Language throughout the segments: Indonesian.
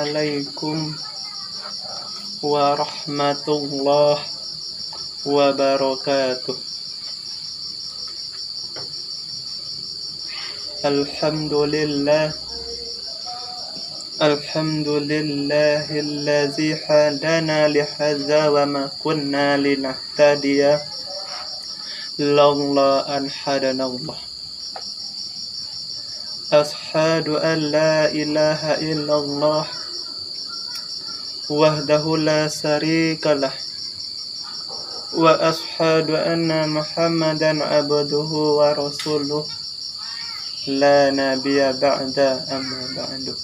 Assalamualaikum warahmatullahi wabarakatuh. Alhamdulillahillazi hadana lihadza wa ma kunna linahtadiya laula an hadanallah. Ashhadu an la ilaha illallah wahdahu la syarikalah wa ashhadu anna Muhammadan abduhu wa rasuluh la nabiyya ba'da amma ba'du.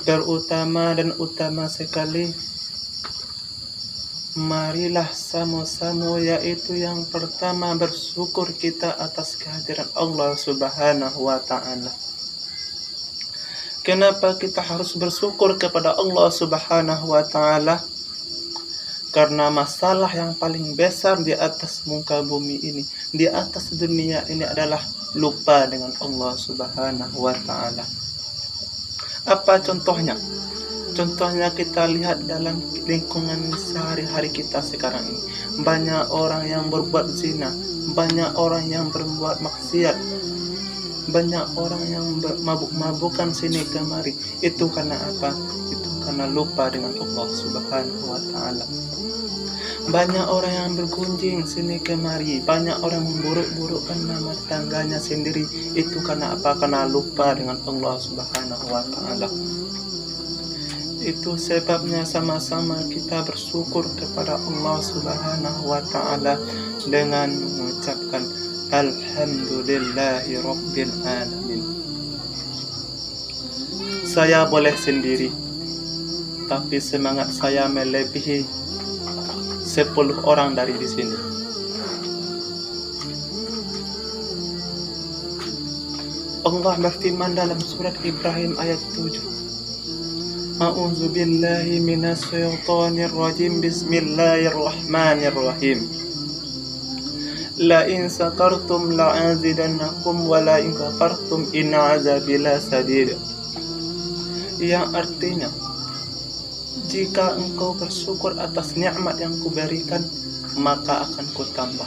Terutama dan utama sekali, marilah sama-sama, yaitu yang pertama bersyukur kita atas kehadiran Allah Subhanahu wa ta'ala. Kenapa kita harus bersyukur kepada Allah Subhanahu wa ta'ala? Karena masalah yang paling besar di atas muka bumi ini, di atas dunia ini adalah lupa dengan Allah Subhanahu wa ta'ala. Apa contohnya? Contohnya kita lihat dalam lingkungan sehari-hari kita sekarang ini. Banyak orang yang berbuat zina, banyak orang yang berbuat maksiat, banyak orang yang mabuk-mabukan sini kemari. Itu karena apa? Itu karena lupa dengan Allah Subhanahu wa ta'ala. Banyak orang yang bergunjing sini kemari, banyak orang memburuk-burukkan nama tangganya sendiri. Itu karena apa? Karena lupa dengan Allah Subhanahu wa ta'ala. Itu sebabnya sama-sama kita bersyukur kepada Allah Subhanahu wa ta'ala dengan mengucapkan Alhamdulillahi Rabbil Alamin. Saya boleh sendiri, tapi semangat saya melebihi 10 orang dari di sini. Allah berfirman dalam surat Ibrahim ayat 7. A'udzu billahi minasyaitonir rajim. Bismillahirrahmanirrahim. La in sakartum la'azidannakum wa la in kafartum in 'adzabi lasadid. Yang artinya, jika engkau bersyukur atas nikmat yang kuberikan, maka akan kutambah.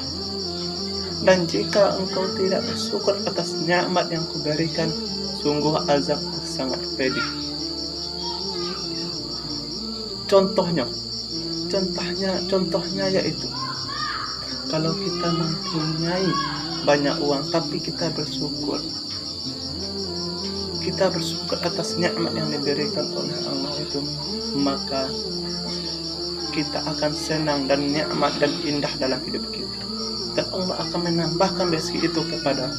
Dan jika engkau tidak bersyukur atas nikmat yang kuberikan, sungguh azabku sangat pedih. Contohnya yaitu, kalau kita mempunyai banyak uang tapi kita bersyukur atas nikmat yang diberikan oleh Allah itu, maka kita akan senang dan nikmat dan indah dalam hidup kita, dan Allah akan menambahkan rezeki itu kepada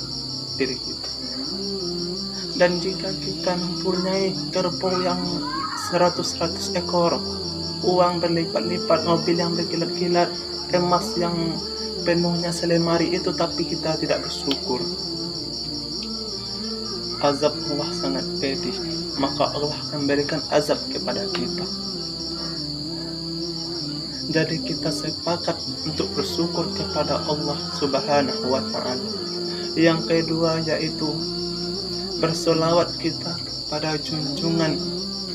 diri kita. Dan jika kita mempunyai kerbau yang 100 ekor, uang berlipat-lipat, mobil yang berkilat-kilat, emas yang penuhnya selemari itu, tapi kita tidak bersyukur, azab Allah sangat pedih. Maka Allah akan berikan azab kepada kita. Jadi kita sepakat untuk bersyukur kepada Allah Subhanahu wa ta'ala. Yang kedua yaitu bersolawat kita pada junjungan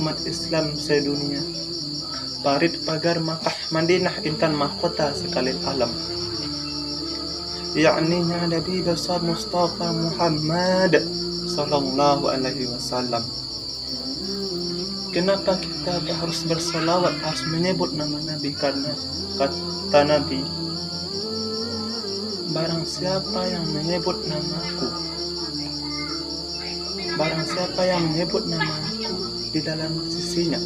umat Islam sedunia, parit pagar Makkah Madinah, intan mahkota sekalian alam, yakni Nabi besar Mustafa Muhammad sallallahu alaihi wasallam. Kenapa kita harus bersolawat, harus menyebut nama Nabi? Karena kata Nabi, barang siapa yang menyebut namaku, di dalam sisinya,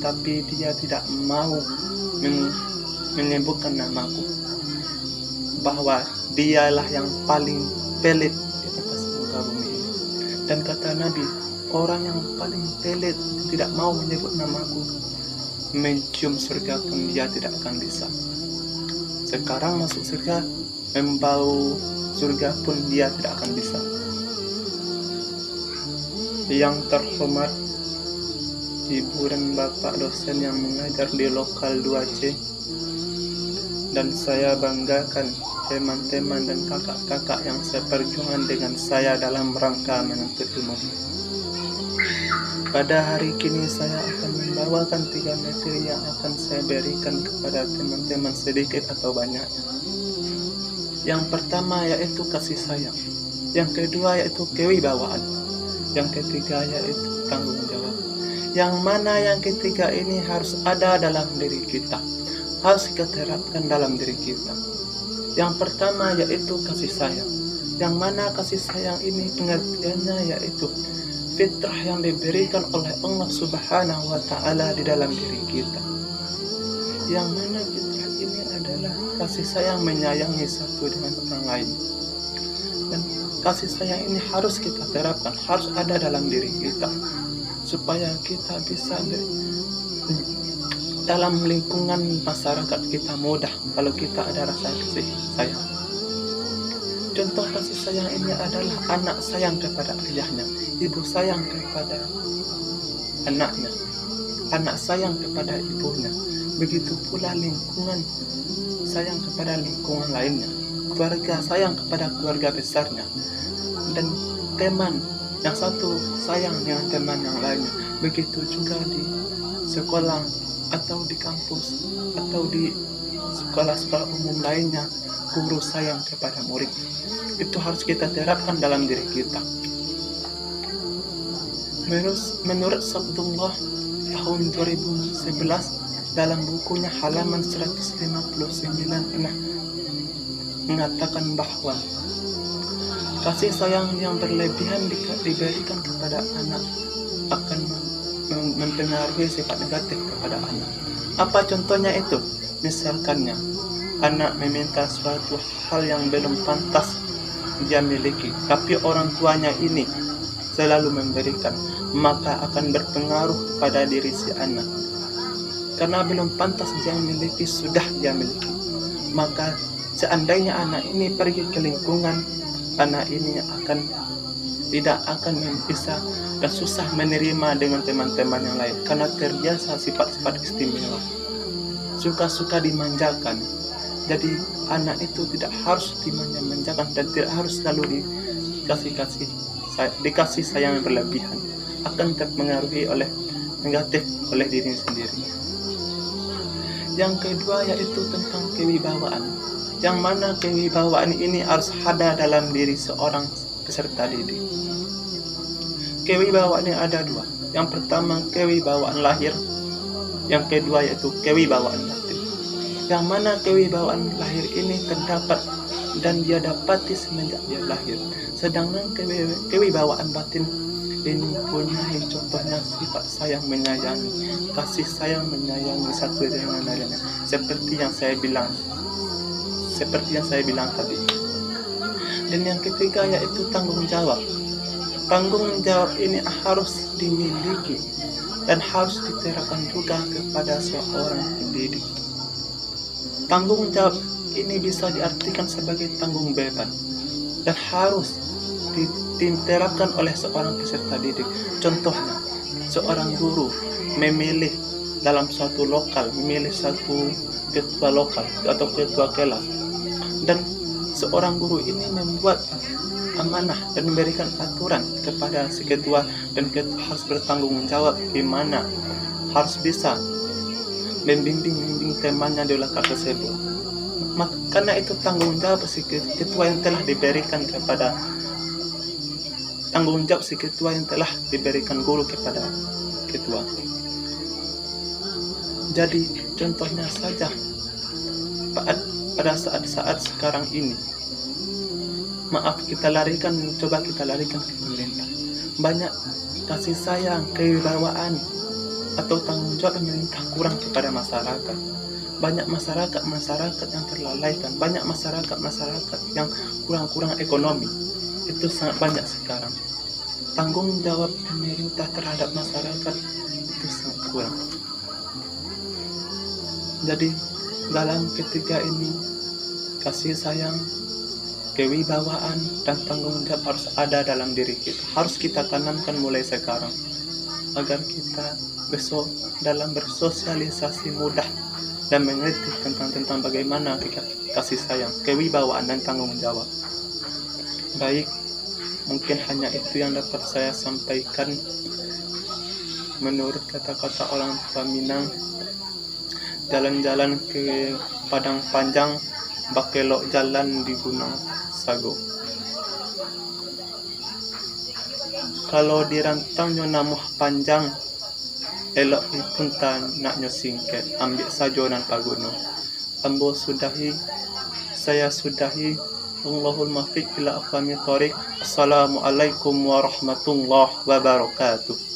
tapi dia tidak mau menyebutkan namaku, bahwa dialah yang paling pelit di atas muka bumi ini. Dan kata Nabi, orang yang paling pelit tidak mau menyebut namaku, mencium surga pun dia tidak akan bisa. Sekarang masuk surga, membau surga pun dia tidak akan bisa. Yang terhormat Ibu dan Bapak dosen yang mengajar di lokal 2C, dan saya banggakan teman-teman dan kakak-kakak yang seperjuangan dengan saya dalam rangka menuntut ilmu. Pada hari kini saya akan membawakan 3 materi yang akan saya berikan kepada teman-teman sedikit atau banyak. Yang pertama yaitu kasih sayang. Yang kedua yaitu kewibawaan. Yang ketiga yaitu tanggung jawab. Yang mana yang ketiga ini harus ada dalam diri kita, harus kita terapkan dalam diri kita. Yang pertama yaitu kasih sayang. Yang mana kasih sayang ini pengertiannya yaitu fitrah yang diberikan oleh Allah Subhanahu wa Ta'ala di dalam diri kita. Yang mana fitrah ini adalah kasih sayang menyayangi satu dengan orang lain. Dan kasih sayang ini harus kita terapkan, harus ada dalam diri kita, supaya kita bisa dalam lingkungan masyarakat kita mudah kalau kita ada rasa kasih sayang. Contoh kasih sayang ini adalah anak sayang kepada ayahnya, ibu sayang kepada anaknya, anak sayang kepada ibunya. Begitu pula lingkungan sayang kepada lingkungan lainnya, keluarga sayang kepada keluarga besarnya, dan teman yang satu sayang dengan teman yang lainnya. Begitu juga di sekolah atau di kampus atau di sekolah-sekolah umum lainnya, guru sayang kepada murid. Itu harus kita terapkan dalam diri kita. Menurut Sabdullah tahun 2011 dalam bukunya halaman 159 pernah mengatakan bahwa kasih sayang yang berlebihan diberikan kepada anak akan mempengaruhi sifat negatif kepada anak. Apa contohnya itu? Misalkannya anak meminta suatu hal yang belum pantas dia miliki, tapi orang tuanya ini selalu memberikan, maka akan berpengaruh pada diri si anak. Karena belum pantas dia miliki, sudah dia miliki. Maka seandainya anak ini pergi ke lingkungan, anak ini tidak akan bisa dan susah menerima dengan teman-teman yang lain, karena terbiasa sifat-sifat istimewa, suka-suka dimanjakan. Jadi anak itu tidak harus dimanjakan dan tidak harus selalu dikasih sayang yang berlebihan, akan terpengaruhi oleh negatif oleh diri sendiri. Yang kedua yaitu tentang kewibawaan, yang mana kewibawaan ini harus ada dalam diri seorang peserta didik. Kewibawaan yang ada dua. Yang pertama kewibawaan lahir, yang kedua yaitu kewibawaan batin. Yang mana kewibawaan lahir ini terdapat dan dia dapati semenjak dia lahir. Sedangkan kewibawaan batin ini punya contohnya sifat sayang menyayangi, kasih sayang menyayangi satu dengan lainnya, seperti yang saya bilang tadi. Dan yang ketiga yaitu tanggung jawab. Tanggung jawab ini harus dimiliki dan harus diterapkan juga kepada seorang pendidik. Tanggung jawab ini bisa diartikan sebagai tanggung beban dan harus diterapkan oleh seorang peserta didik. Contohnya, seorang guru memilih dalam suatu lokal, memilih satu ketua lokal atau ketua kelas, dan seorang guru ini membuat amanah dan memberikan aturan kepada si ketua, dan ketua harus bertanggung jawab di mana harus bisa membimbing temannya di lokal tersebut. Karena itu tanggung jawab si ketua yang telah diberikan kepada guru kepada ketua. Jadi contohnya saja pada saat sekarang ini, coba kita larikan ke pemerintah. Banyak kasih sayang, kewibawaan atau tanggung jawab pemerintah kurang kepada masyarakat. Banyak masyarakat yang terlalaikan, banyak masyarakat yang kurang ekonomi. Itu sangat banyak sekarang. Tanggung jawab pemerintah terhadap masyarakat itu sangat kurang. Jadi dalam ketiga ini, kasih sayang, kewibawaan, dan tanggung jawab harus ada dalam diri kita. Harus kita tanamkan mulai sekarang agar kita besok dalam bersosialisasi mudah dan mengerti tentang bagaimana kasih sayang, kewibawaan, dan tanggung jawab. Baik, Mungkin hanya itu yang dapat saya sampaikan. Menurut kata-kata orang tua Minang, jalan-jalan ke Padang Panjang, bakelok jalan di Gunung Sago. Kalau dirantang nyo namuh panjang, elok pun tak nak nyo singket, ambil sajo nan pagono. Ambo sudahi, saya sudahi. Allahul muwaffiq ila aqwamit thoriq. Assalamualaikum warahmatullahi wabarakatuh.